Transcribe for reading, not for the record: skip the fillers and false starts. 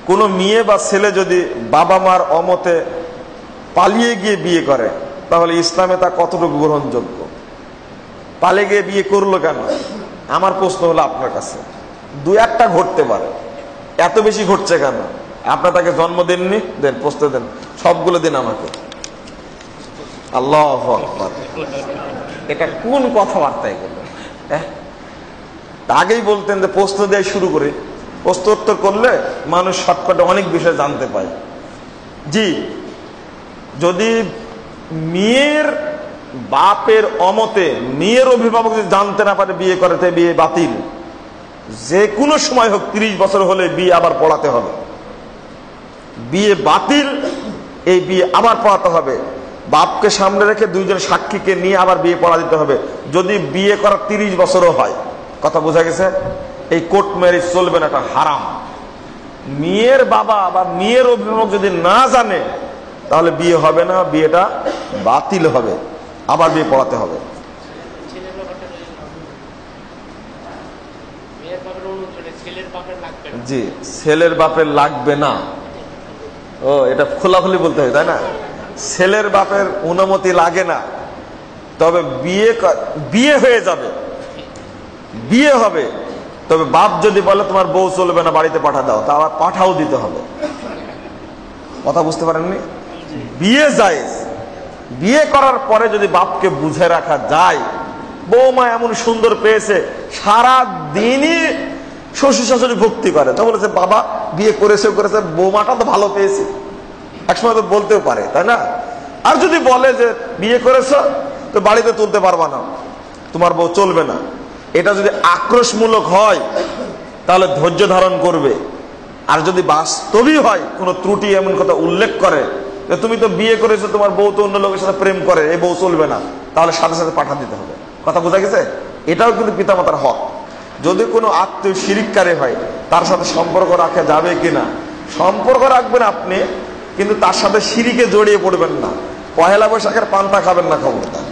কোনো মেয়ে বা ছেলে যদি বাবা মার অমতে পালিয়ে গিয়ে বিয়ে করে, তাহলে ইসলামে তা কতটুকু গ্রহণযোগ্য? পালিয়ে গিয়ে বিয়ে করলো কেন? আমার প্রশ্ন হলো আপনার কাছে, দু একটা ঘটতে পারে, এত বেশি ঘটছে কেন? আপনার তাকে জন্ম দেননি, দেন, প্রশ্ন দেন, সবগুলো দিন আমাকে। আল্লাহু আকবার, এটা কোন কথাবার্তা এগুলো? আগেই বলতেন যে প্রশ্ন দিয়ে শুরু করে, প্রশ্ন উত্তর করলে মানুষ শর্টকাটে অনেক বিষয় জানতে পায়। জি, যদি মেয়ের বাপের অমতে মেয়ের অভিভাবক যদি জানতে না পারে বিয়ে করে, বিয়ে বাতিল। যে কোনো সময় হোক, 30 বছর হলে বিয়ে আবার পড়াতে হবে। বিয়ে বাতিল, এই বিয়ে আবার পড়াতে হবে। বাপকে সামনে রেখে দুইজন সাক্ষীকে নিয়ে আবার বিয়ে পড়া দিতে হবে, যদি বিয়ে করার 30 বছরও হয়। কথা বোঝা গেছে? এই কোর্ট ম্যারেজ চলবে না, এটা হারাম। মেয়ের বাবা বা মেয়ের অভিভাবক যদি না জানে, তাহলে বিয়ে হবে না, বিয়েটা বাতিল হবে, আবার বিয়ে পড়াতে হবে। জি, ছেলের বাপের লাগবে না। ও, এটা খোলাখুলি বলতে হয়, তাই না? ছেলের বাপের অনুমতি লাগে না, তবে বিয়ে হয়ে যাবে, বিয়ে হবে। তবে বাপ যদি বলে তোমার বউ চলবে না, বাড়িতে পাঠা দাও, তা আবার পাঠাও দিতে হবে। কথা বুঝতে পারেননি? বিয়ে জায়েজ। বিয়ে করার পরে যদি বাপকে বুঝে রাখা যায়, বৌমা এমন সুন্দর পেয়েছে, সারা দিনই শ্বশুর শাশুড়ি ভক্তি করে, তো বলেছে বাবা বিয়ে করেছে, বৌমাটা তো ভালো পেয়েছে, একসময় তো বলতেও পারে, তাই না? আর যদি বলে যে বিয়ে করেছো তো বাড়িতে তুলতে পারবা না, তোমার বউ চলবে না, এটা যদি আক্রোশমূলক হয় তাহলে ধৈর্য ধারণ করবে। আর যদি বাস্তবই হয়, কোনো ত্রুটি এমন কথা উল্লেখ করে যে তুমি তো বিয়ে করেছো, তোমার বউ তো অন্য লোকের সাথে প্রেম করে, এই বউ চলবে না, তাহলে সাথে সাথে পাঠা দিতে হবে। কথা বোঝা গেছে? এটাও কিন্তু পিতামাতার হক। যদি কোনো আত্মীয় শিরিককারী হয়, তার সাথে সম্পর্ক রাখা যাবে কিনা? সম্পর্ক রাখবেন আপনি, কিন্তু তার সাথে শিরিকে জড়িয়ে পড়বেন না। পহেলা বৈশাখের পান্তা খাবেন না, খবরদার।